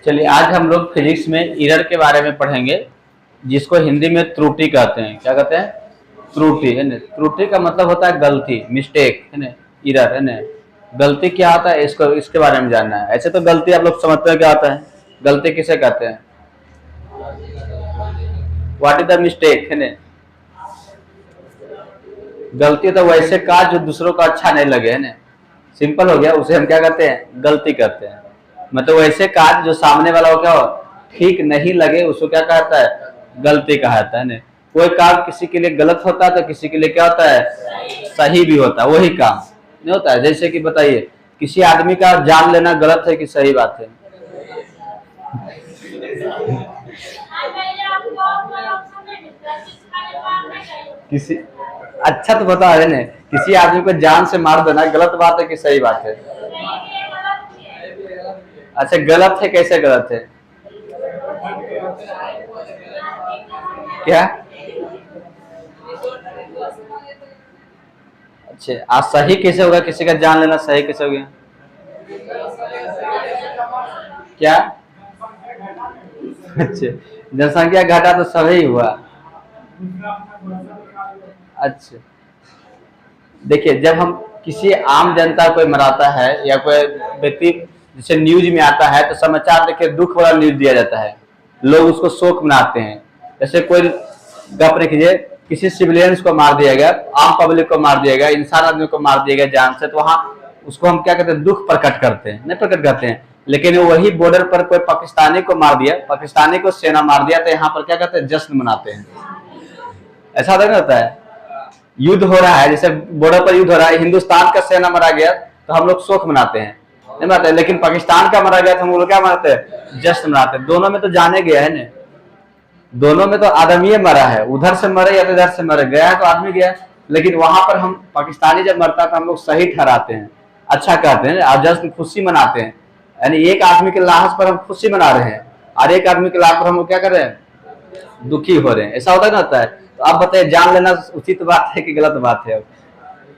चलिए आज हम लोग फिजिक्स में एरर के बारे में पढ़ेंगे, जिसको हिंदी में त्रुटि कहते हैं। क्या कहते हैं? त्रुटि, है ना। त्रुटि का मतलब होता है गलती, मिस्टेक, है ना। एरर, है ना। गलती क्या होता है, इसको इसके बारे में जानना है। ऐसे तो गलती आप लोग समझते हैं क्या होता है। गलती किसे कहते हैं? व्हाट इज द मिस्टेक, है ना। गलती तो वैसे का जो दूसरों को अच्छा नहीं लगे, है ना। सिंपल हो गया, उसे हम क्या कहते हैं? गलती कहते हैं। मतलब वैसे काज जो सामने वाला हो क्या हो ठीक नहीं लगे, उसको क्या कहता है? गलती कहता है ना। कोई काम किसी के लिए गलत होता है तो किसी के लिए क्या होता है? सही भी होता है, वही काम नहीं होता है। जैसे कि बताइए, किसी आदमी का जान लेना गलत है कि सही बात है? किसी अच्छा तो बता रहे ना, किसी आदमी को जान से मार देना गलत बात है कि सही बात है? अच्छा, गलत है, कैसे गलत है? क्या? अच्छा, आज सही कैसे होगा? किसी का जान लेना सही कैसे हो गया? क्या? अच्छा, जनसंख्या घटा तो सही हुआ। अच्छा, देखिए, जब हम किसी आम जनता को मराता है या कोई व्यक्ति, जैसे न्यूज में आता है तो समाचार देखिए दुख वाला न्यूज दिया जाता है, लोग उसको शोक मनाते हैं। जैसे कोई गप रखिए, किसी सिविलियंस को मार दिया गया, आम पब्लिक को मार दिया गया, इंसान आदमी को मार दिया गया जान से, तो वहां उसको हम क्या कहते हैं? दुख प्रकट करते हैं, नहीं प्रकट करते हैं। लेकिन वही बॉर्डर पर कोई पाकिस्तानी को मार दिया, पाकिस्तानी को सेना मार दिया, तो यहाँ पर क्या कहते हैं? जश्न मनाते हैं। ऐसा नहीं होता है? युद्ध हो रहा है, जैसे बॉर्डर पर युद्ध हो रहा है, हिंदुस्तान का सेना मरा गया तो हम लोग शोक मनाते हैं, नहीं मनाते। लेकिन पाकिस्तान का मरा गया तो हम लोग क्या मनाते हैं? जश्न मनाते हैं। दोनों में तो जाने गया है ना, दोनों में तो आदमी मरा है, उधर से मरे या तो इधर से मरे, गया है तो आदमी गया। लेकिन वहां पर हम पाकिस्तानी जब मरता है तो हम लोग सही ठहराते हैं, अच्छा कहते हैं और जश्न खुशी मनाते हैं। यानी एक आदमी के लाश पर हम खुशी मना रहे हैं और एक आदमी के लाश पर हम क्या कर रहे हैं? दुखी हो रहे हैं। ऐसा होता है? तो आप बताइए, जान लेना उचित बात है कि गलत बात है?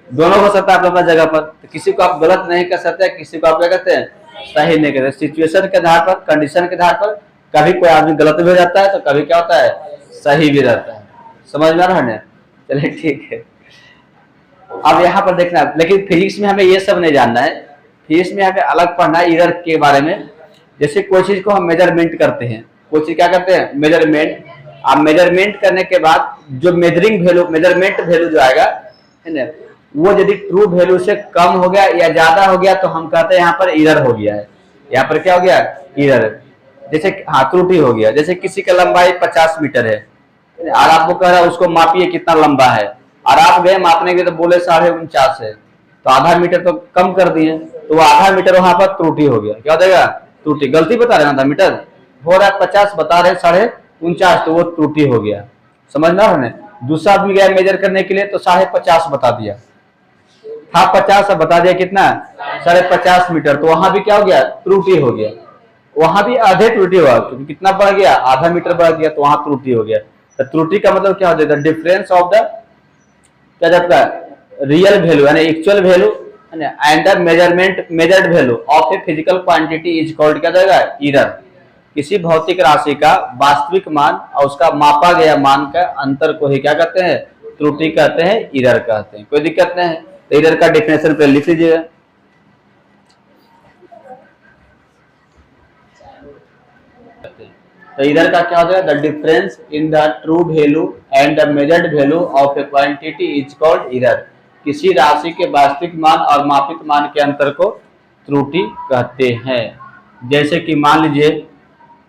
दोनों हो सकता है अपने अपना जगह पर। तो किसी को आप गलत नहीं कर सकते, किसी को आप क्या कहते हैं? सही नहीं कहते। सिचुएशन के आधार पर, कंडीशन के आधार पर कभी कोई आदमी गलत भी हो जाता है तो कभी क्या होता है? सही भी रहता है। समझ में आ रहा है? चलिए ठीक है। अब यहाँ पर देखना, लेकिन फिजिक्स में हमें ये सब नहीं जानना है। फिजिक्स में हमें अलग पढ़ना है एरर के बारे में। जैसे कोई चीज को हम मेजरमेंट करते हैं, कोई चीज क्या करते हैं? मेजरमेंट। अब मेजरमेंट करने के बाद जो मेजरिंग वैल्यू, मेजरमेंट वैल्यू जो आएगा, है ना, वो यदि ट्रू वैल्यू से कम हो गया या ज्यादा हो गया तो हम कहते हैं यहाँ पर एरर हो गया है। यहाँ पर क्या हो गया? एरर। जैसे हाँ, त्रुटि हो गया। जैसे किसी का लंबाई 50 मीटर है और आपको कह रहा है उसको मापिए कितना लंबा है, और आप गए मापने के तो बोले 49.5 है, तो आधा मीटर तो कम कर दिए, तो वो आधा मीटर वहां पर त्रुटि हो गया। क्या हो जाएगा? त्रुटि। गलती बता रहे आधा मीटर हो रहा है 50, बता रहे 49.5, तो वो त्रुटि हो गया। समझ में आ रहा है? दूसरा आदमी गया मेजर करने के लिए तो 50.5 बता दिया था, 50 अब बता दिया कितना? 50.5 मीटर, तो वहां भी क्या हो गया? त्रुटि हो गया। वहां भी आधे त्रुटि हुआ, क्योंकि कितना बढ़ गया? आधा मीटर बढ़ गया, तो वहां त्रुटि हो गया। तो त्रुटि का मतलब क्या हो जाएगा? डिफरेंस ऑफ द, क्या जाता है? रियल वैल्यू यानी actual value and the measurement measured value of a physical quantity is called, क्या जाएगा? एरर। किसी भौतिक राशि का वास्तविक मान और उसका मापा गया मान का अंतर को ही क्या कहते हैं? त्रुटि कहते हैं, एरर कहते हैं। कोई दिक्कत नहीं है। तो एरर का डेफिनेशन पे लिख लीजिएगा। तो इधर का क्या हो जाएगा? The difference in the true value and the measured value of A quantity is called error. किसी राशि के वास्तविक मान और मापित मान के अंतर को त्रुटि कहते हैं। जैसे कि मान लीजिए,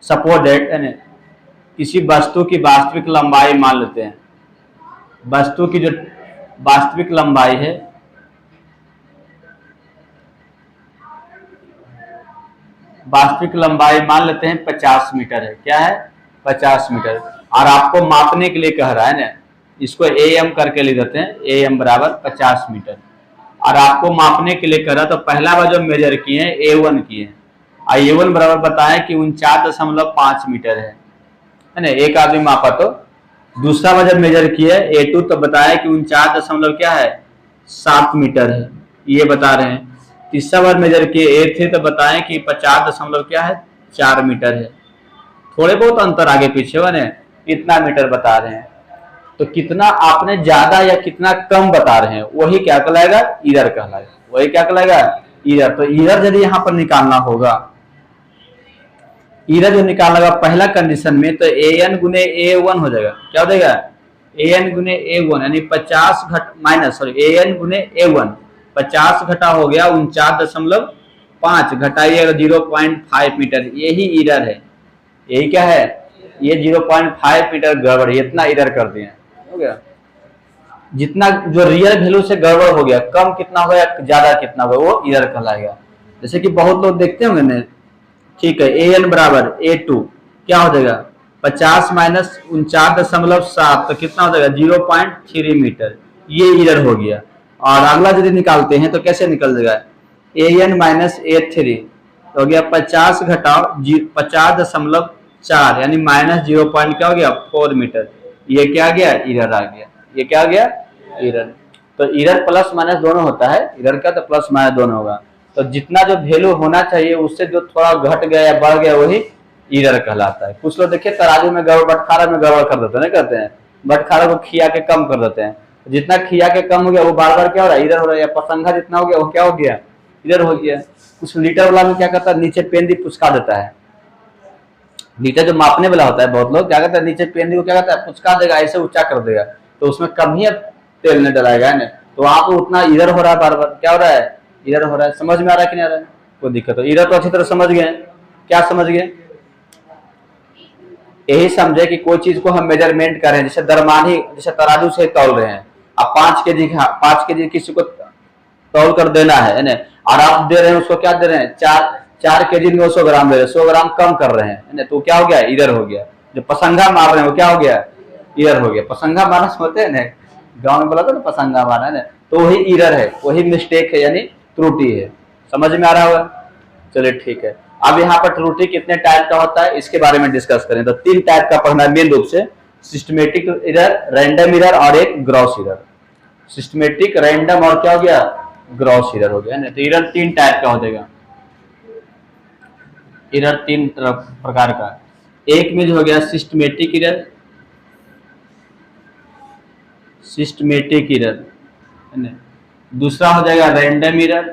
सपोज दैट, किसी वस्तु की वास्तविक लंबाई मान लेते हैं, वस्तु की जो वास्तविक लंबाई है, वास्तविक लंबाई मान लेते हैं 50 मीटर है। क्या है? 50 मीटर। और आपको मापने के लिए कह रहा है ना, इसको AM करके लिख देते हैं, AM बराबर 50 मीटर। और आपको मापने के लिए कह रहा, तो पहला बार जो मेजर किए हैं A1 किए, और A1 बराबर बताया कि 49.5 मीटर है ना। एक आदमी मापा। तो दूसरा बार जब मेजर किया A2 तो बताया कि 49 दशमलव क्या है? 7 मीटर है, ये बता रहे हैं। तीसरा बार मेजर किए ए थे तो बताएं कि 50 क्या है 4 मीटर है। थोड़े बहुत अंतर आगे पीछे बने, इतना मीटर बता रहे हैं। तो कितना आपने ज्यादा या कितना कम बता रहे हैं वही क्या कहलाएगा, ईरर कहलाएगा। वही क्या कहलाएगा, ईरर। तो ईरर यदि यहाँ पर निकालना होगा, ईरर जो निकालना होगा पहला कंडीशन में, तो an गुने a1 हो जाएगा। क्या हो जाएगा, an गुने a1 यानी 50 माइनस an गुने a1, 50 घटा हो गया 49.5 घटाइएगा 0.5 मीटर, यही ईरर है। यही क्या है, ये 0.5 मीटर गड़बड़, इतना ईरर कर दिए, हो गया। जितना जो रियल वैल्यू से गड़बड़ हो गया, कम कितना हो गया ज्यादा कितना हो गया, वो ईरर कहलाएगा। जैसे कि बहुत लोग देखते होंगे ना, ठीक है, an बराबर a2 क्या हो जाएगा 50 माइनस 49.7 तो कितना हो जाएगा 0.3 मीटर, ये ईरर हो गया। और अगला यदि निकालते हैं तो कैसे निकल जाएगा, an माइनस a3 तो हो गया 50 घटाओ 50.4 यानी माइनस 0. क्या हो गया 4 मीटर, ये क्या आ गया, ईरर आ गया। ये क्या आ गया, ईरर। तो ईरर प्लस माइनस दोनों होता है, ईरर का तो प्लस माइनस दोनों होगा। तो जितना जो वैल्यू होना चाहिए उससे जो थोड़ा घट गया या बढ़ गया वही ईरर कहलाता है। कुछ लोग देखिए तराजू में गड़बड़, बटखारा में गड़बड़ कर देते हैं, नहीं करते हैं, बटखारा को खिया के कम कर देते हैं। जितना खिया के कम हो गया वो बार बार क्या हो रहा है, ईरर हो रहा है। या पसंगा जितना हो गया वो क्या हो गया, ईरर हो गया। कुछ लीटर वाला में क्या करता है, नीचे पेन भी पुचका देता है। लीटर जो मापने वाला होता है, बहुत लोग क्या करता है, नीचे पेन को क्या करता है पुचका देगा, ऐसे ऊंचा कर देगा, तो उसमें कम ही तेल नहीं डलाएगा, है ना। तो वहां पर उतना ईरर हो रहा है, बार बार क्या हो रहा है, ईरर हो रहा है। समझ में आ रहा है कि नहीं आ रहा है, कोई दिक्कत हो। ईरर तो अच्छी तरह समझ गए, क्या समझ गए, यही समझे कि कोई चीज को हम मेजरमेंट कर रहे हैं, जैसे दरमानी, जैसे तराजू से तौल रहे हैं, अब 5 केजी किसी को तौल कर देना है ना, और आप दे रहे हैं उसको क्या दे रहे हैं, 4 केजी में 100 ग्राम दे रहे हैं, 100 ग्राम कम कर रहे हैं ना, तो क्या हो गया, ईरर हो गया। जो पसंगा मार रहे हैं वो क्या हो गया, ईरर हो गया। पसंगा मारना होते हैं ना, गाँव में बोला था ना पसंगा मारना है ना, तो वही ईरर है, वही मिस्टेक है, यानी त्रुटि है। समझ में आ रहा होगा, चलिए ठीक है। अब यहाँ पर त्रुटि कितने टाइप का होता है इसके बारे में डिस्कस करें। तो 3 टाइप का पढ़ना है मेन रूप से, सिस्टमेटिक एरर, रैंडम एरर और एक ग्रॉस एरर। सिस्टमेटिक, रैंडम और क्या हो गया, ग्रॉस एरर हो गया ना। तो एरर 3 टाइप का हो जाएगा, एरर 3 प्रकार का। एक में जो हो गया सिस्टमेटिक एरर, सिस्टमेटिक एरर है ना। दूसरा हो जाएगा रैंडम एरर,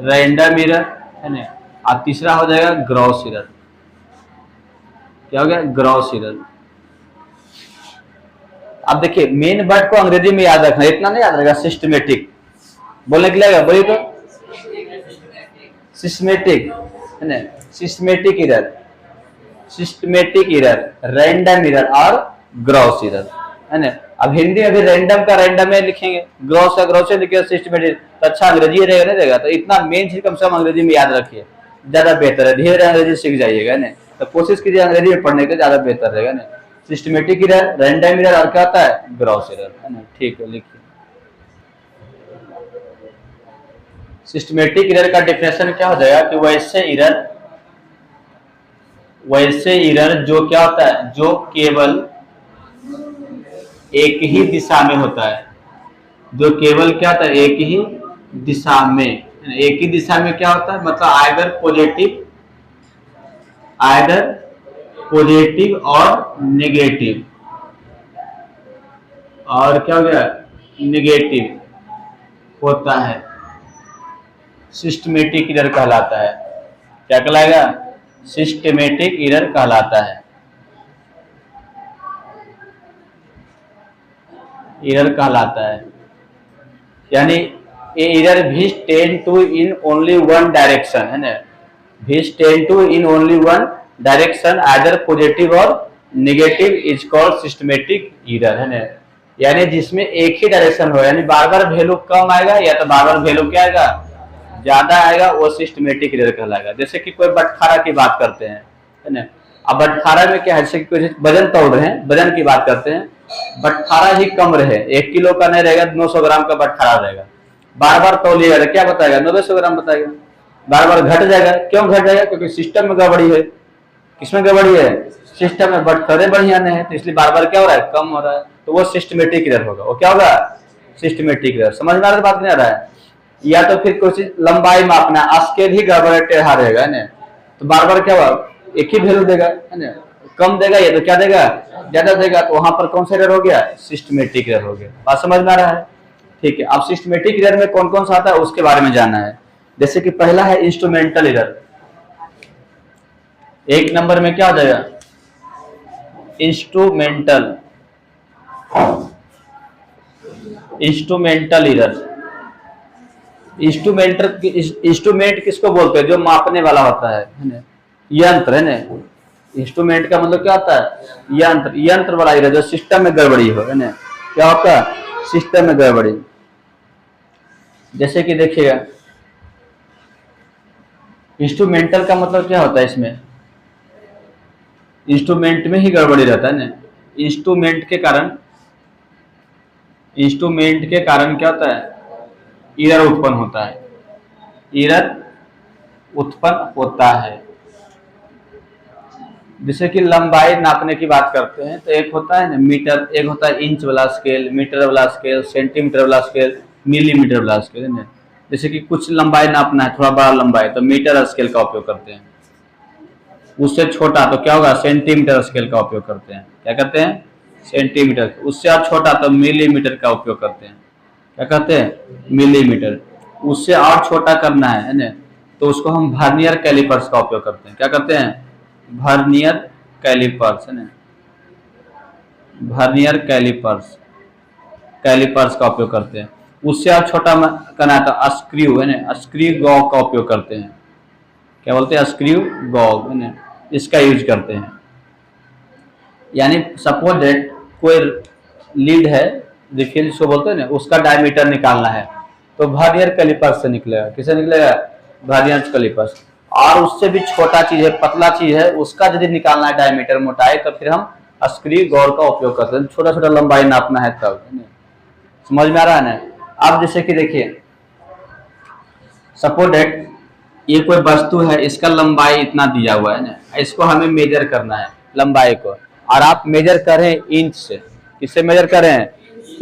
रैंडम एरर है ना। और तीसरा हो जाएगा ग्रॉस एरर। क्या हो गया, ग्रॉस एरर। अब देखिए मेन वर्ड को अंग्रेजी में याद रखना, इतना नहीं याद रहेगा। सिस्टमेटिक बोलने के लिए बोलिए तो, सिस्टमेटिक है ना, systematic error, systematic error, random error और ग्रॉस एरर है ना। अब हिंदी में भी रैंडम का रैंडम में लिखेंगे, ग्रॉस का ग्रॉस लिखेंगे, सिस्टमेटिक तो अच्छा अंग्रेजी रहेगा नहीं रहेगा। तो इतना मेन चीज कम से कम अंग्रेजी में याद रखिए, ज्यादा बेहतर है। धीरे अंग्रेजी सीख जाइएगा ना, तो कोशिश कीजिए अंग्रेजी में पढ़ने के, ज्यादा बेहतर रहेगा ना। सिस्टमेटिक एरर, रैंडम एरर और क्या होता है, ग्रॉस एरर है ना। ठीक है, लिखिए। सिस्टमेटिक एरर का डेफिनेशन क्या हो जाएगा कि वैसे एरर जो क्या होता है, जो केवल एक ही दिशा में होता है, जो केवल क्या होता है, एक ही दिशा में, एक ही दिशा में क्या होता है, मतलब आइदर पॉजिटिव और नेगेटिव, और क्या हो गया, नेगेटिव होता है, सिस्टमेटिक एरर कहलाता है। क्या कहलाएगा, सिस्टमेटिक एरर कहलाता है, एरर कहलाता है। यानी a error which tend to in only one direction है ना, which tend to in only one direction either positive और negative is called systematic error है ना। यानी जिसमें एक ही डायरेक्शन हो, यानी बार बार वैल्यू कम आएगा या तो बार बार वैल्यू क्या आएगा, ज्यादा आएगा, वो सिस्टमेटिक एरर कहलाएगा। जैसे कि कोई बटखारा की बात करते हैं है ना। अब बटखारा में क्या है, जैसे कि वजन तोल रहे हैं, वजन की बात करते हैं, बटखारा ही कम रहे, 1 किलो का नहीं रहेगा, 900 ग्राम का बटखारा रहेगा। बार बार तौलिएगा क्या बताएगा, 900 ग्राम बताएगा। बार बार घट जाएगा, क्यों घट जाएगा, क्योंकि सिस्टम में गड़बड़ी है। किसमें गड़बड़ी है, सिस्टम में बटखरे बढ़िया नहीं है, तो इसलिए बार बार क्या हो रहा है, कम हो रहा है। तो वो सिस्टमेटिक एरर होगा। वो क्या होगा, सिस्टमेटिक एरर। समझ में आ रहा है, बात नहीं आ रहा है। या तो फिर कुछ लंबाई मापना, स्केल ही गड़बड़ टेढ़ा रहेगा ना, तो बार बार क्या हुआ, एक ही वैल्यू देगा है ना, कम देगा ये तो क्या देगा, ज्यादा देगा, तो वहां पर कौन सा एरर हो गया, सिस्टमेटिक एरर हो गया। बात समझ में आ रहा है? ठीक है, अब सिस्टमेटिक एरर में कौन कौन सा आता है उसके बारे में जानना है। जैसे कि पहला है इंस्ट्रूमेंटल एरर। एक नंबर में क्या हो जाएगा, इंस्ट्रूमेंटल एरर। इंस्ट्रूमेंट किसको बोलते हैं, जो मापने वाला होता है ना, यंत्र है ना। इंस्ट्रूमेंट का मतलब क्या होता है, यंत्र, यंत्र वाला एरर, जो सिस्टम में गड़बड़ी हो, है ना, क्या होता है, सिस्टम में गड़बड़ी। जैसे कि देखिएगा, इंस्ट्रूमेंटल का मतलब क्या होता है, इसमें इंस्ट्रूमेंट में ही गड़बड़ी रहता है ना, इंस्ट्रूमेंट के कारण क्या होता है, एरर उत्पन्न होता है, एरर उत्पन्न होता है। जैसे कि लंबाई नापने की बात करते हैं तो एक होता है ना मीटर, एक होता है इंच वाला स्केल, मीटर वाला स्केल, सेंटीमीटर वाला स्केल, मिलीमीटर वाला स्केल, है ना। जैसे कि कुछ लंबाई नापना है, थोड़ा बड़ा लंबाई, तो मीटर स्केल का उपयोग करते हैं। उससे छोटा तो क्या होगा, सेंटीमीटर स्केल का उपयोग करते हैं। क्या करते हैं, सेंटीमीटर। उससे और छोटा तो मिलीमीटर का उपयोग करते हैं। क्या कहते हैं, मिलीमीटर। उससे और छोटा करना है ना, तो उसको हम वर्नियर कैलिपर्स का उपयोग करते हैं। क्या करते हैं, वर्नियर कैलिपर्स, है ना, वर्नियर कैलिपर्स का उपयोग करते हैं। उससे और छोटा करना है तो स्क्रू, है ना, स्क्रू गॉग का उपयोग करते हैं। क्या बोलते हैं, स्क्रू गॉग, है ना, इसका यूज करते हैं। यानी सपोज दैट कोई लीड है, रिफिल जिसको बोलते हैं ना, उसका डायमीटर निकालना है तो वर्नियर कैलिपर से निकलेगा। किससे निकलेगा, वर्नियर कैलिपर्स। और उससे भी छोटा चीज है, पतला चीज है, उसका यदि निकालना है डायमीटर, मोटाई, तो फिर हम स्क्रू गॉग का उपयोग करते हैं। छोटा छोटा लंबाई नापना है तब, समझ में आ रहा है ना। अब जैसे कि देखिए, सपोज दैट ये कोई वस्तु है, इसका लंबाई इतना दिया हुआ है ना, इसको हमें मेजर करना है लंबाई को, और आप मेजर करें इंच से। किससे मेजर करें,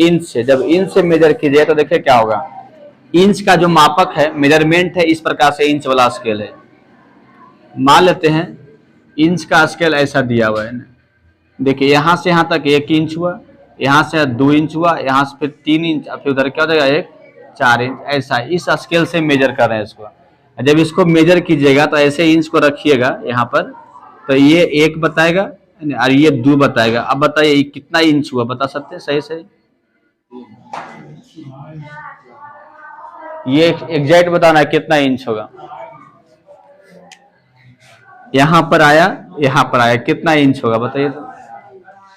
इंच से। जब इंच से मेजर कीजिए तो देखिए क्या होगा, इंच का जो मापक है, मेजरमेंट है, इस प्रकार से इंच वाला स्केल है। मान लेते हैं इंच का स्केल ऐसा दिया हुआ है ना, देखिए यहाँ से यहाँ तक 1 इंच हुआ, यहाँ से 2 इंच हुआ, यहाँ से फिर 3 इंच, फिर उधर क्या हो जाएगा 1, 4 इंच, ऐसा इस स्केल से मेजर कर रहे हैं इसको। जब इसको मेजर कीजिएगा तो ऐसे इंच को रखिएगा यहाँ पर, तो ये 1 बताएगा और ये 2 बताएगा। अब बताइए कितना इंच हुआ, बता सकते हैं सही सही, ये एग्जैक्ट बताना है कितना इंच होगा। यहाँ पर आया कितना इंच होगा बताइए तो।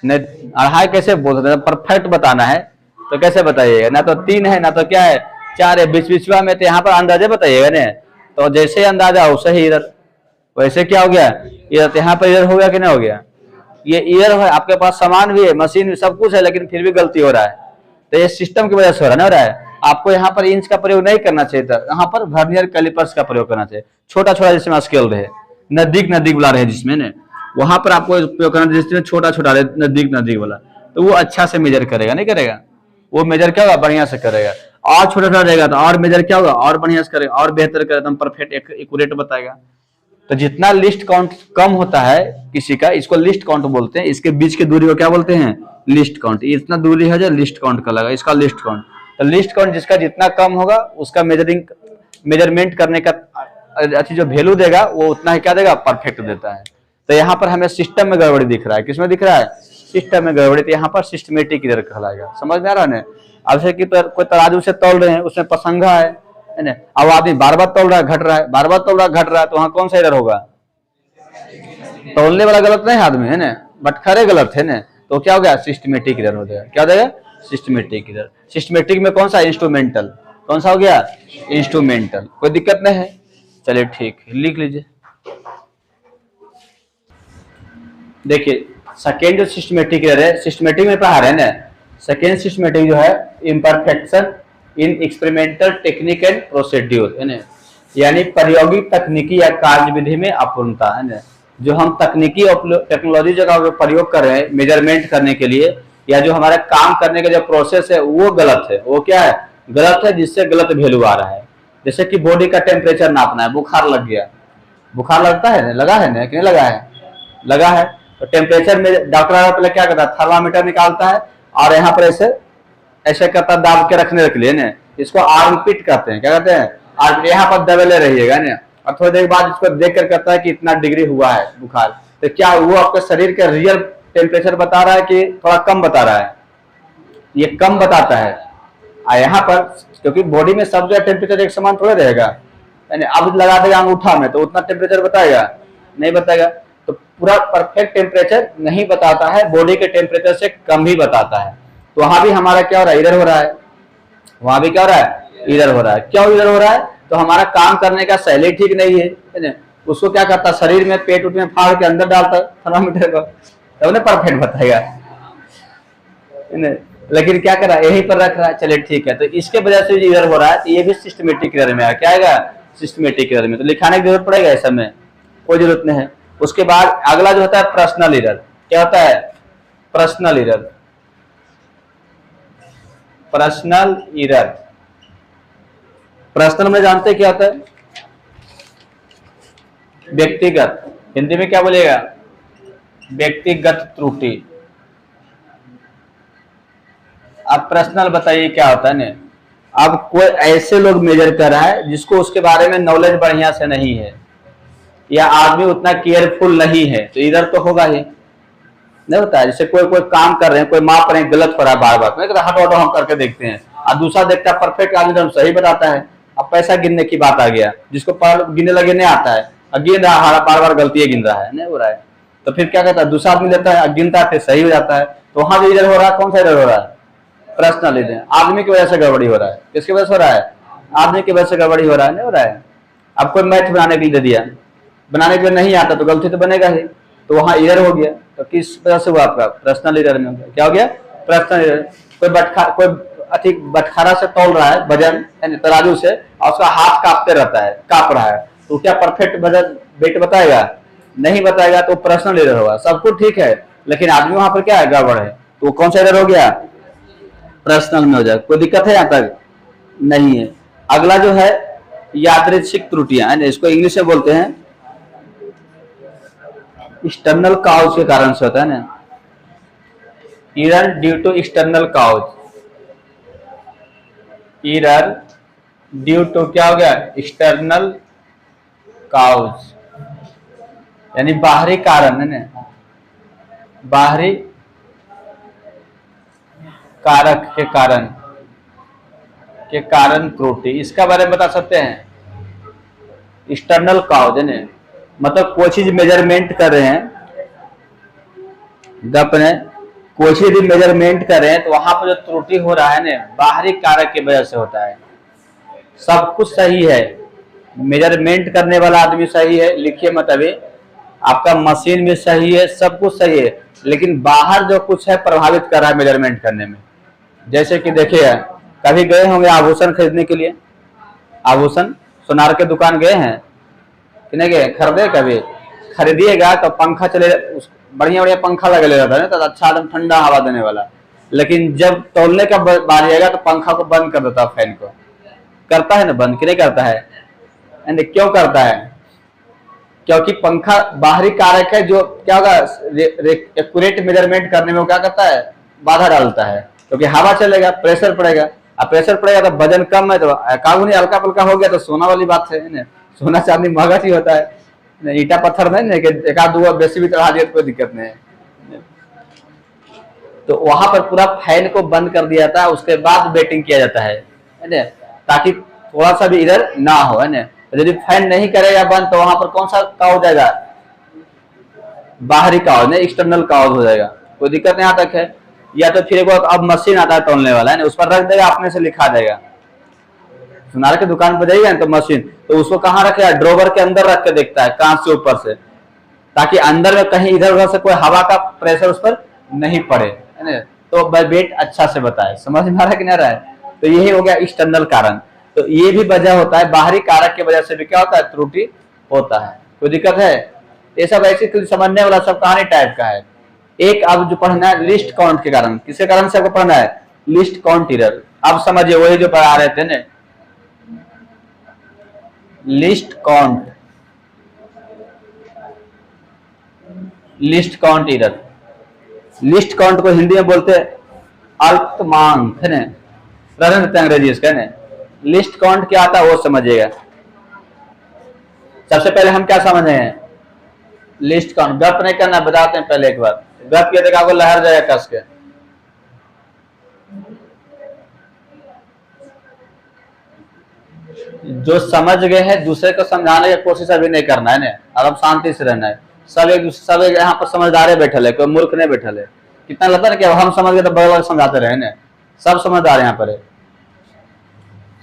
नहीं अढ़ाई कैसे बोल सकते हैं, परफेक्ट बताना है तो कैसे बताइएगा, ना तो 3 है ना तो क्या है 4 है, बीच बीचवा में, तो यहाँ पर अंदाजे बताइएगा ना। तो जैसे अंदाजा हो सही इधर, वैसे क्या हो गया इधर, यहाँ पर इधर हो गया कि नहीं हो गया, ये इधर है। आपके पास सामान भी है, मशीन भी, सब कुछ है, लेकिन फिर भी गलती हो रहा है, तो ये सिस्टम की वजह से हो रहा है। आपको यहाँ पर इंच का प्रयोग नहीं करना चाहिए था, यहाँ पर वर्नियर कैलिपर्स का प्रयोग करना चाहिए। छोटा छोटा जिसमें स्केल रहे, नजदीक वाला रहे जिसमें ने, वहां पर आपको उपयोग करना जिसमें छोटा छोटा रहे, नजदीक वाला, तो वो अच्छा से मेजर करेगा, नहीं करेगा वो मेजर क्या होगा, बढ़िया से करेगा। और छोटा छोटा रहेगा तो और मेजर क्या होगा, और बढ़िया से करेगा, और बेहतर करेगा, एकदम परफेक्ट एक्यूरेट बताएगा। तो जितना लिस्ट काउंट कम होता है किसी का, इसको लिस्ट काउंट बोलते हैं। इसके बीच की दूरी को क्या बोलते हैं, लिस्ट काउंट। इतना दूरी है जो लिस्ट काउंट का लगा, इसका लिस्ट काउंट। तो लिस्ट काउंट जिसका जितना कम होगा, उसका मेजरमेंट करने का अच्छी जो वैल्यू देगा, वो उतना ही क्या देगा, परफेक्ट देता है। तो यहाँ पर हमें सिस्टम में गड़बड़ी दिख रहा है, किसमें दिख रहा है, सिस्टम में गड़बड़ी। तो यहाँ पर सिस्टमेटिक एरर कहलाएगा। समझ में आ रहा है ना। अब जैसे कि कोई तराजू से तौल रहे हैं, उसमें पसंगा है ना, अब आदमी बार बार तौल रहा है, घट रहा है, बार बार तौल रहा है, घट रहा है, तो वहां कौन सा एरर होगा, तौलने वाला गलत नहीं आदमी है ना, बट खरे गलत है ना, तो क्या हो गया, सिस्टमेटिक एरर हो गया। क्या हो जाएगा, सिस्टमेटिक एरर। सिस्टमेटिक में कौन सा, इंस्ट्रूमेंटल। कौन सा हो गया, इंस्ट्रूमेंटल। कोई दिक्कत नहीं है, चलिए ठीक है, लिख लीजिए। देखिए सेकेंड जो सिस्टमेटिक एरर है, सिस्टमेटिक में पढ़ा रहे हैं ना, सेकेंड सिस्टमेटिक जो है, imperfection in experimental technique and procedure, है ना, यानी प्रायोगिक तकनीकी या कार्यविधि में अपूर्णता, है ना। जो हम तकनीकी टेक्नोलॉजी का प्रयोग कर रहे हैं मेजरमेंट करने के लिए, या जो हमारा काम करने का जो प्रोसेस है वो गलत है, वो क्या है, गलत है, जिससे गलत वैल्यू आ रहा है। जैसे कि बॉडी का टेम्परेचर नापना है, बुखार लग गया, बुखार लगता है ना, लगा है ना कि नहीं लगा है, लगा है। तो टेम्परेचर में डॉक्टर पहले क्या करता है, थर्मामीटर निकालता है और यहाँ पर ऐसे ऐसे करता दाब के रखने के लिए ना, इसको आर्म पिट कहते हैं, क्या कहते हैं, और यहाँ पर दबेले रहिएगा ना, और थोड़ी देर बाद इसको देख कर कहता है कि इतना डिग्री हुआ है बुखार। तो क्या वो आपके शरीर का रियल टेम्परेचर बता रहा है कि थोड़ा कम बता रहा है, ये कम बताता है। यहाँ पर क्योंकि बॉडी में सब जो टेम्परेचर एक समान थोड़ा रहेगा, यानी अब लगा देगा अंगूठा में तो उतना टेम्परेचर बताएगा, नहीं बताएगा। तो पूरा परफेक्ट टेम्परेचर नहीं बताता है, बॉडी के टेम्परेचर से कम ही बताता है। तो वहां भी हमारा क्या हो रहा है, इधर हो रहा है, वहां भी क्या हो रहा है, इधर हो रहा है। क्यों इधर हो रहा है, तो हमारा काम करने का शैली ठीक नहीं है। उसको क्या करता है, शरीर में पेट उठ में फाड़ के अंदर डालता है थर्मामीटर को, तब उन्हें परफेक्ट बताएगा। लेकिन क्या कर रहा है, यहीं पर रख रहा है, चलिए ठीक है। तो इसके वजह से इधर हो रहा है, तो ये भी सिस्टमेटिक एरर में है, क्या आएगा, सिस्टमेटिक एरर में। तो लिखाने की जरूरत पड़ेगा ऐसा में, कोई जरूरत नहीं है। उसके बाद अगला जो होता है पर्सनल एरर, क्या होता है, personal error. Personal error, personal में जानते हैं क्या होता है, व्यक्तिगत, हिंदी में क्या बोलेगा, व्यक्तिगत त्रुटि। अब पर्सनल बताइए क्या होता है ना। अब कोई ऐसे लोग मेजर कर रहा है जिसको उसके बारे में नॉलेज बढ़िया से नहीं है, या आदमी उतना केयरफुल नहीं है, तो इधर तो होगा ही, नहीं होता है। जैसे कोई कोई काम कर रहे हैं, कोई माप रहे हैं, गलत हो रहा है बार बार, नहीं हट हटो हम करके देखते हैं, और दूसरा देखता है परफेक्ट आदमी तो सही बताता है। अब पैसा गिनने की बात आ गया, जिसको गिनने लगे नहीं आता है, गिन रहा है, बार बार गलती गिन रहा है, नहीं हो रहा है, तो फिर क्या कहता है, दूसरा आदमी लेता है, गिनता है, फिर सही हो जाता है। तो वहां जो इधर हो रहा है, कौन सा इधर हो रहा है, पर्सनल एरर। आदमी की वजह से गड़बड़ी हो रहा है, किसकी वजह से हो रहा है, आदमी की वजह से गड़बड़ी हो रहा है, नहीं हो रहा है। अब कोई मैथ बनाने के लिए दे दिया, बनाने के लिए नहीं आता तो गलती तो बनेगा ही, तो वहां एरर हो गया। तो किस वजह से हुआ, आपका पर्सनल एरर में हो गया, क्या हो गया, पर्सनल एरर। कोई अधिक बटखारा से तौल रहा है वजन तराजू से, और उसका हाथ कांपते रहता है, कांप रहा है, तो क्या परफेक्ट वजन वेट बताएगा, नहीं बताएगा, तो पर्सनल एरर होगा। सब कुछ ठीक है, लेकिन आदमी वहां पर क्या है, गड़बड़ है, तो कौन सा एरर हो गया, पर्सनल में हो जाए। कोई दिक्कत है यहाँ तक, नहीं है। अगला जो है यादृच्छिक त्रुटियां, इसको इंग्लिश में बोलते हैं एक्सटर्नल काउज के कारण से होता है ना, error due to external cause, error due to क्या हो गया, एक्सटर्नल काउज, यानी बाहरी कारण है ना, बाहरी कारक के कारण त्रुटि। इसका बारे में बता सकते हैं, एक्सटर्नल काउज है ना, मतलब कोई चीज मेजरमेंट कर रहे हैं, अपने कोई चीज मेजरमेंट कर रहे हैं, तो वहां पर जो त्रुटि हो रहा है ना, बाहरी कारक की वजह से होता है। सब कुछ सही है, मेजरमेंट करने वाला आदमी सही है, लिखिए मत अभी, आपका मशीन भी सही है, सब कुछ सही है, लेकिन बाहर जो कुछ है प्रभावित कर रहा है मेजरमेंट करने में। जैसे कि देखिए, कभी गए होंगे आभूषण खरीदने के लिए, आभूषण सोनार के दुकान गए हैं कि नहीं गए, खरीदे, कभी खरीदिएगा तो पंखा चले, बढ़िया बढ़िया पंखा लगे रहता है ना, तो अच्छा एकदम ठंडा हवा देने वाला, लेकिन जब तोलने का बारी आएगा तो पंखा को बंद कर देता है, फैन को करता है ना बंद, कि नहीं करता है, क्यों करता है, क्योंकि पंखा बाहरी कारक है, जो क्या होगा, एक्यूरेट मेजरमेंट करने में क्या करता है, बाधा डालता है, क्योंकि हवा चलेगा, प्रेशर पड़ेगा, अब प्रेशर पड़ेगा तो वजन कम है, तो काबू हल्का फुल्का हो गया तो सोना वाली बात है ना, सोना चांदी महंगा चीज होता है, ईटा पत्थर नहीं कि एक आध दो बेसी भी चढ़ा दिया तो कोई दिक्कत नहीं है। तो वहां पर पूरा फैन को बंद कर दिया था, उसके बाद बेटिंग किया जाता है ना, ताकि थोड़ा सा भी इधर ना हो, है ना। यदि फैन नहीं करेगा बंद, तो वहां पर कौन सा काउज हो जाएगा, बाहरी काउज नहीं, एक्सटर्नल काउज हो जाएगा, कोई दिक्कत नहीं, यहाँ तक है। या तो फिर एक अब मशीन आता है तोलने वाला है ना, उस पर रख देगा, अपने से लिखा देगा, सुनार के दुकान पर जाइएगा तो मशीन, तो उसको कहाँ रखेगा, ड्रोवर के अंदर रख के देखता है, कांच से ऊपर से, ताकि अंदर में कहीं इधर उधर से कोई हवा का प्रेशर उस पर नहीं पड़े, है ना, तो वेट अच्छा से बताए, समझ में आ रहा है कि नहीं रहा है। तो यही हो गया एक्सटर्नल कारण। तो ये भी वजह होता है, बाहरी कारक की वजह से भी क्या होता है, त्रुटि होता है, कोई दिक्कत है। ये सब ऐसी समझने वाला सब कहानी टाइप का है। एक अब जो पढ़ना है लिस्ट काउंट के कारण, किसके कारण से आपको पढ़ना है, लिस्ट काउंट एरर। अब समझिए वही जो पढ़ा रहे थे ना, list count, list count error. List count को हिंदी में बोलते हैं अल्पतमांक, है ना, रहने देते हैं अंग्रेजी इसका, है ना। लिस्ट काउंट क्या आता है वो समझिएगा। सबसे पहले हम क्या समझे हैं, लिस्ट काउंट। गप नहीं करना, बताते हैं पहले एक बार। गप किया देखा आपको लहर जाएगा कस के। जो समझ गए हैं दूसरे को समझाने की कोशिश अभी नहीं करना है ना, अब शांति से रहना है। सब एक यहाँ पर समझदार बैठल है, कोई मूर्ख नहीं बैठल है। कितना लगता है कि अब हम समझ गए तो बगल समझाते रहे ना, सब समझदार यहाँ पर है।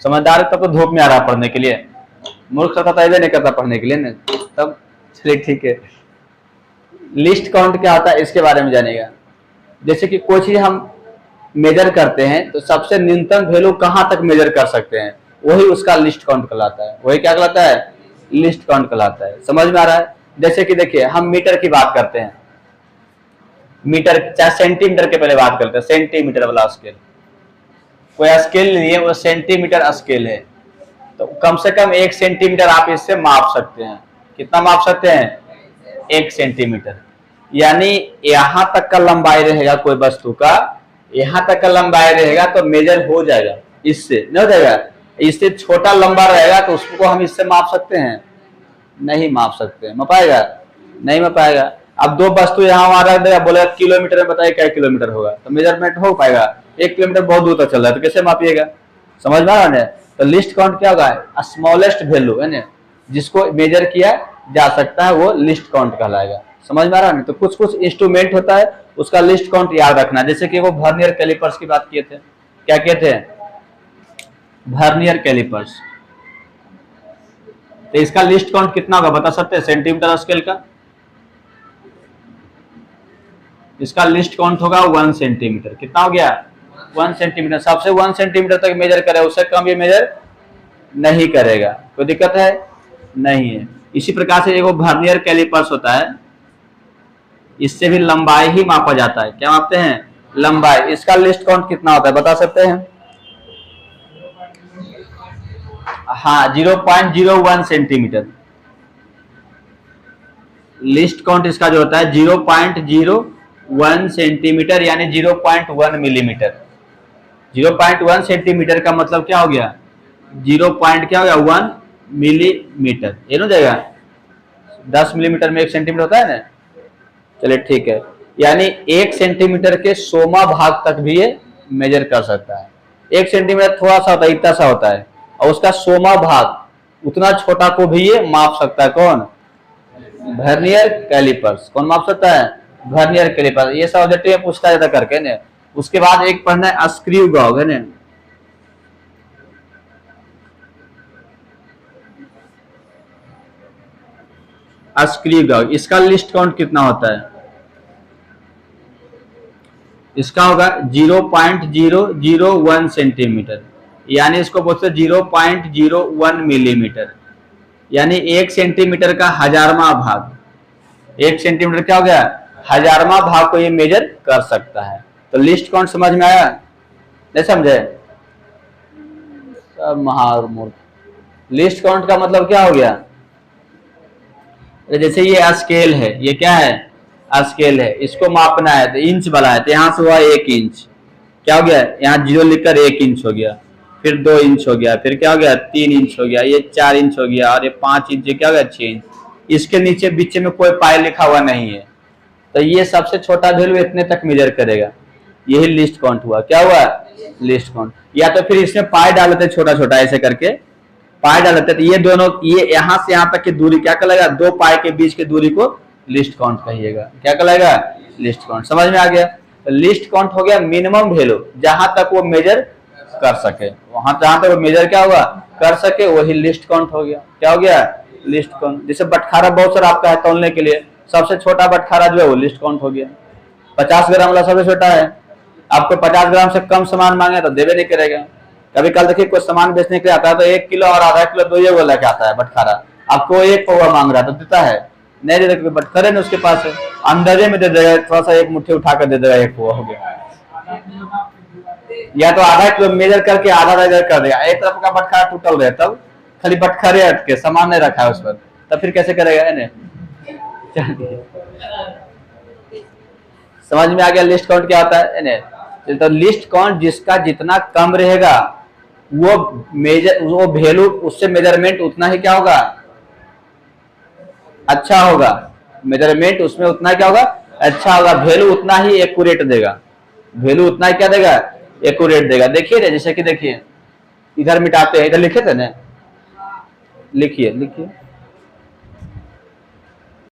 समझदार तब तो धूप में आ रहा पढ़ने के लिए, मूर्ख तो नहीं करता पढ़ने के लिए ना, तब चलिए ठीक है। लिस्ट काउंट क्या होता है इसके बारे में जानिएगा। जैसे कि कोई चीज हम मेजर करते हैं तो सबसे न्यूनतम वैल्यू कहां तक मेजर कर सकते हैं, वही उसका लिस्ट काउंट कहलाता है। वही क्या कहलाता है, लिस्ट काउंट कहलाता है। समझ में आ रहा है। जैसे कि देखिए हम मीटर की बात करते हैं, मीटर चाहे सेंटीमीटर के पहले बात करते हैं, सेंटीमीटर वाला स्केल। कोई स्केल लिए वो सेंटीमीटर स्केल है, तो कम से कम 1 सेंटीमीटर आप इससे माप सकते हैं। कितना माप सकते हैं, 1 सेंटीमीटर। यानी यहां तक का लंबाई रहेगा कोई वस्तु का, यहां तक का लंबाई रहेगा तो मेजर हो जाएगा, इससे नहीं हो जाएगा। इससे छोटा लंबा रहेगा तो उसको हम इससे माप सकते हैं, नहीं माप सकते। मापाएगा, नहीं मापाएगा। अब दो वस्तु यहाँ वहां रख देगा, बोलेगा किलोमीटर में बताइए क्या किलोमीटर होगा, तो मेजरमेंट हो पाएगा। 1 किलोमीटर बहुत दूर तक चल रहा है तो कैसे मापिएगा। समझ में आ रहा है। तो लिस्ट काउंट क्या होगा, स्मॉलेस्ट वैल्यू, है ना, जिसको मेजर किया जा सकता है वो लिस्ट काउंट कहलाएगा। समझ में आ रहा है। तो कुछ कुछ इंस्ट्रूमेंट होता है उसका लिस्ट काउंट याद रखना। जैसे कि वो वर्नियर कैलिपर्स की बात किए थे, क्या किए थे, वर्नियर कैलिपर्स। तो इसका लिस्ट काउंट कितना होगा बता सकते हैं, सेंटीमीटर स्केल का। इसका लिस्ट काउंट होगा 1 सेंटीमीटर। कितना हो गया, 1 सेंटीमीटर। सबसे 1 सेंटीमीटर तक मेजर करे, उससे कम ये मेजर नहीं करेगा। कोई दिक्कत है, नहीं है। इसी प्रकार से एगो वर्नियर कैलिपर्स होता है, इससे भी लंबाई ही मापा जाता है। क्या मापते हैं, लंबाई। इसका लिस्ट काउंट कितना होता है बता सकते हैं। हाँ, 0.01 सेंटीमीटर। लिस्ट काउंट इसका जो होता है 0.01 सेंटीमीटर, यानी 0.1 मिलीमीटर। 0.1 सेंटीमीटर का मतलब क्या हो गया, 0. क्या हो गया, 1 मिलीमीटर। ये ना जाएगा, 10 मिलीमीटर में 1 सेंटीमीटर होता है ना। चलिए ठीक है, यानी 1 सेंटीमीटर के 100वां भाग तक भी ये मेजर कर सकता है। 1 सेंटीमीटर थोड़ा सा होता है, इतना सा होता है, और उसका 100वां भाग उतना छोटा को भी ये माप सकता है। कौन, वर्नियर कैलिपर्स। कौन माप सकता है, वर्नियर कैलिपर्स। ये सब ऑब्जेक्टिव में पूछता जाता करके ने। उसके बाद एक पढ़ना है स्क्रू गॉग, है ना। स्क्रू गॉग, इसका लिस्ट काउंट कितना होता है, इसका होगा 0.001 सेंटीमीटर, यानी इसको बोलते हैं 0.01 मिलीमीटर। यानी 1 सेंटीमीटर का 1000वां भाग। 1 सेंटीमीटर क्या हो गया, 1000वां भाग को ये मेजर कर सकता है। तो लिस्ट काउंट समझ में आया, नहीं समझे, सब महामूर्ख। लिस्ट काउंट का मतलब क्या हो गया, जैसे ये स्केल है, ये क्या है, स्केल है, इसको मापना है तो इंच वाला है, तो यहाँ से हुआ 1 इंच। क्या हो गया, यहाँ 0 लिखकर 1 इंच हो गया, फिर 2 इंच हो गया, फिर क्या हो गया 3 इंच हो गया, ये 4 इंच हो गया, और ये 5 इंच, क्या हो गया 6 इंच। इसके नीचे बीच में कोई पाई लिखा हुआ नहीं है, तो ये सबसे छोटा वैल्यू इतने तक मेजर करेगा। यही लिस्ट काउंट हुआ। क्या हुआ, लिस्ट काउंट। या तो फिर इसमें पाई डाल देते छोटा छोटा ऐसे करके, पाई डाल देते, तो ये दोनों, ये यहाँ से यहाँ तक की दूरी क्या कहलाएगा, 2 पाई के बीच की दूरी को लिस्ट काउंट कहिएगा। क्या कहलाएगा, लिस्ट काउंट। समझ में आ गया। तो लिस्ट काउंट हो गया मिनिमम वैल्यू, जहां तक वो मेजर कर सके, वहां जहां तक वो मेजर क्या होगा, कर सके, वही लिस्ट काउंट हो गया। क्या हो गया, लिस्ट काउंट। जैसे बटखारा बहुत सारा आपका है तौलने के लिए, सबसे छोटा बटखारा जो है वो लिस्ट काउंट हो गया। 50 ग्राम वाला सबसे छोटा है। आपको 50 ग्राम से कम सामान मांगे तो देवे नहीं करेगा। कभी कल देखिए कोई सामान बेचने के लिए आता है तो 1 किलो और आधा किलो दो ये लेके आता है बटखारा, आपको 1 पौवा मांग रहा है तो देता है, नहीं देता, क्योंकि बटखरे ने उसके पास है, अंदाजे में दे देगा, थोड़ा सा 1 मुट्ठी उठा कर दे देगा, 1 पौवा हो गया। या तो आधा किलो मेजर करके आधा मेजर कर देगा, एक तरफ का बटखारा टूटल रहे तब खाली बटखरे अटके, सामान नहीं रखा है उस पर, तब फिर कैसे करेगा है ना। चलिए समझ में आ गया लिस्ट काउंट क्या होता है ना। तो लिस्ट काउंट जिसका जितना कम रहेगा वो मेजर, वो वैल्यू, उससे मेजरमेंट उतना ही क्या होगा, अच्छा होगा। मेजरमेंट उसमें उतना क्या होगा, अच्छा होगा। वैल्यू उतना ही एक्यूरेट देगा, वैल्यू उतना ही क्या देगा, एक्यूरेट देगा। देखिए जैसे कि देखिए इधर मिटाते हैं, इधर लिखे थे ना, लिखिए लिखिए